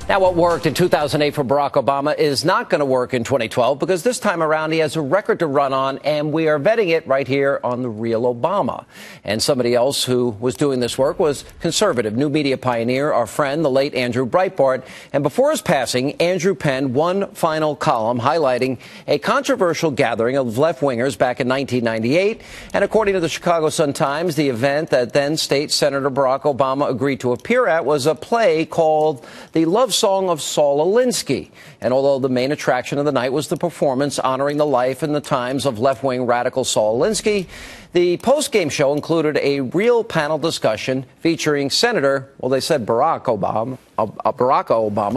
Now, what worked in 2008 for Barack Obama is not going to work in 2012 because this time around he has a record to run on, and we are vetting it right here on The Real Obama. And somebody else who was doing this work was conservative new media pioneer, our friend, the late Andrew Breitbart. And before his passing, Andrew penned one final column highlighting a controversial gathering of left-wingers back in 1998. And according to the Chicago Sun-Times, the event that then State Senator Barack Obama agreed to appear at was a play called The Love Song of Saul Alinsky. And although the main attraction of the night was the performance honoring the life and the times of left-wing radical Saul Alinsky, the post-game show included a real panel discussion featuring Senator, well, they said Barack Obama,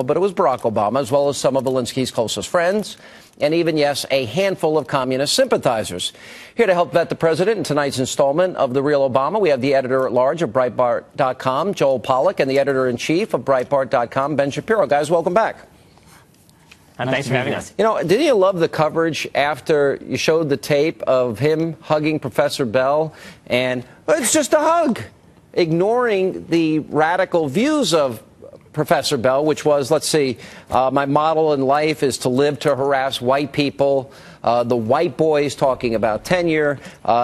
but it was Barack Obama, as well as some of Alinsky's closest friends, and even, yes, a handful of communist sympathizers. Here to help vet the president in tonight's installment of The Real Obama, we have the editor-at-large of Breitbart.com, Joel Pollak, and the editor-in-chief of Breitbart.com, Ben Shapiro. Guys, welcome back. Thanks for having us. You know, didn't you love the coverage after you showed the tape of him hugging Professor Bell? And it's just a hug, ignoring the radical views of Professor Bell, which was, let's see, my model in life is to live to harass white people. The white boys talking about tenure,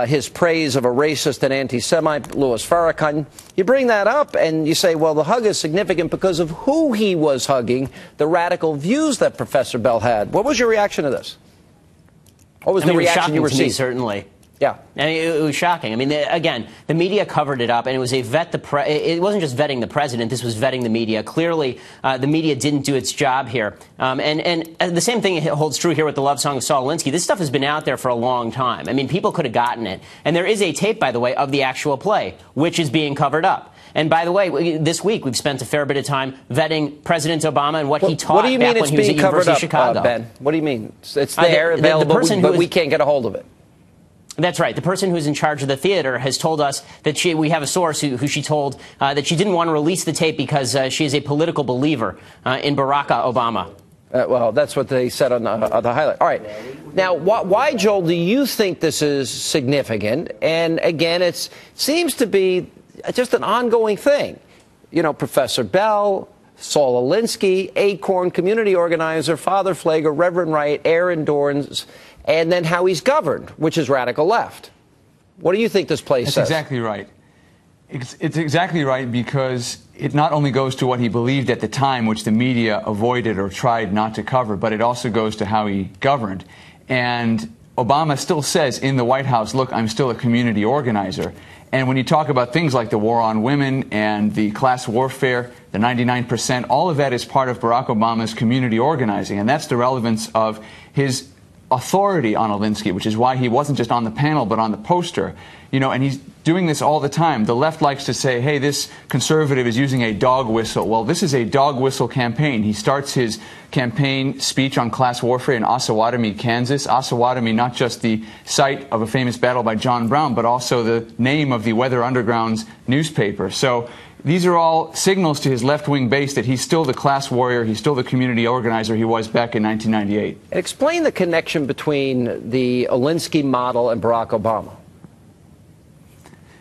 his praise of a racist and anti-Semite, Louis Farrakhan. You bring that up and you say, well, the hug is significant because of who he was hugging, the radical views that Professor Bell had. What was your reaction to this? What was the reaction you received? Certainly. Yeah. I mean, it was shocking. I mean, again, the media covered it up, and it was it wasn't just vetting the president. This was vetting the media. Clearly, the media didn't do its job here. And the same thing holds true here with the love song of Saul Alinsky. This stuff has been out there for a long time. I mean, people could have gotten it. And there is a tape, by the way, of the actual play, which is being covered up. And by the way, this week we've spent a fair bit of time vetting President Obama and what he taught back when he was at University of Chicago. Ben? What do you mean? It's there, available, but we can't get a hold of it. That's right. The person who's in charge of the theater has told us that we have a source who she told that she didn't want to release the tape because she is a political believer in Barack Obama. Well, that's what they said on the highlight. All right. Now, why, Joel, do you think this is significant? And again, it seems to be just an ongoing thing. You know, Professor Bell, Saul Alinsky, Acorn, community organizer, Father Pfleger, Reverend Wright, Aaron Dorns, and then how he's governed, which is radical left. What do you think this place says? That's exactly right. It's exactly right because it not only goes to what he believed at the time, which the media avoided or tried not to cover, but it also goes to how he governed. And Obama still says in the White House, look, I'm still a community organizer. And when you talk about things like the war on women and the class warfare, the 99%, all of that is part of Barack Obama's community organizing. And that's the relevance of his authority on Alinsky, which is why he wasn't just on the panel but on the poster. You know, and he's doing this all the time. The left likes to say, hey, this conservative is using a dog whistle. Well, this is a dog whistle campaign. He starts his campaign speech on class warfare in Osawatomie, Kansas. Osawatomie, not just the site of a famous battle by John Brown, but also the name of the Weather Underground's newspaper. So these are all signals to his left-wing base that he's still the class warrior, he's still the community organizer he was back in 1998. Explain the connection between the Alinsky model and Barack Obama.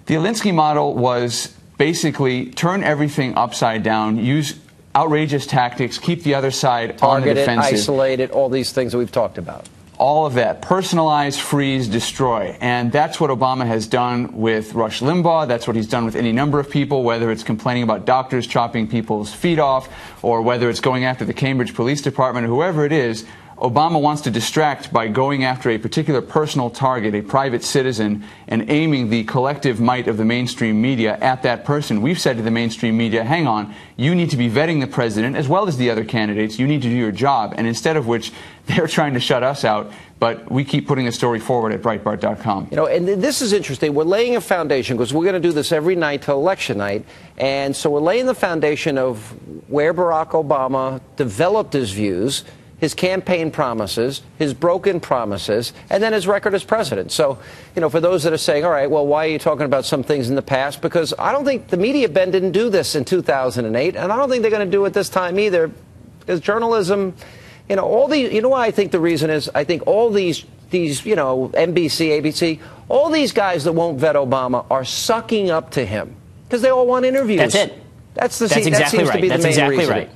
The Alinsky model was basically turn everything upside down, use outrageous tactics, keep the other side on the defensive. Target it, isolate it, all these things that we've talked about. All of that. Personalize, freeze, destroy. And that's what Obama has done with Rush Limbaugh. That's what he's done with any number of people, whether it's complaining about doctors chopping people's feet off or whether it's going after the Cambridge Police Department or whoever it is. Obama wants to distract by going after a particular personal target, a private citizen, and aiming the collective might of the mainstream media at that person. We've said to the mainstream media, hang on, you need to be vetting the president as well as the other candidates. You need to do your job. And instead of which, they're trying to shut us out. But we keep putting the story forward at Breitbart.com. You know, and this is interesting. We're laying a foundation because we're going to do this every night till election night. And so we're laying the foundation of where Barack Obama developed his views, his campaign promises, his broken promises, and then his record as president. So, you know, for those that are saying, all right, well, why are you talking about some things in the past? Because I don't think the media, Ben, didn't do this in 2008, and I don't think they're going to do it this time either. Because journalism, you know, you know what I think the reason is? I think all these, you know, NBC, ABC, all these guys that won't vet Obama are sucking up to him because they all want interviews. That's it. That's exactly that seems right. to be the main reason. Right.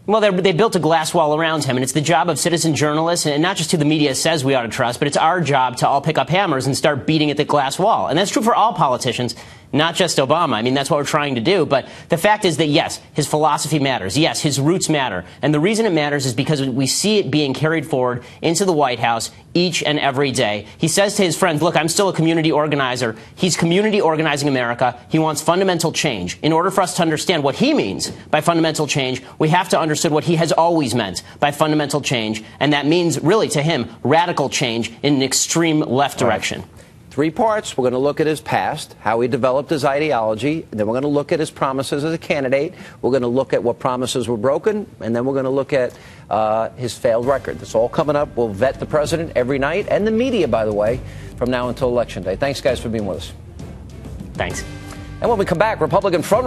Well, they built a glass wall around him, and it's the job of citizen journalists, and not just who the media says we ought to trust, but it's our job to all pick up hammers and start beating at the glass wall. And that's true for all politicians, not just Obama. I mean, that's what we're trying to do. But the fact is that, yes, his philosophy matters. Yes, his roots matter. And the reason it matters is because we see it being carried forward into the White House each and every day. He says to his friends, look, I'm still a community organizer. He's community organizing America. He wants fundamental change. In order for us to understand what he means by fundamental change, we have to understand what he has always meant by fundamental change. And that means, really, to him, radical change in an extreme left direction. Right. 3 parts. We're going to look at his past, how he developed his ideology. Then we're going to look at his promises as a candidate. We're going to look at what promises were broken. And then we're going to look at his failed record. That's all coming up. We'll vet the president every night, and the media, by the way, from now until Election Day. Thanks, guys, for being with us. Thanks. And when we come back, Republican front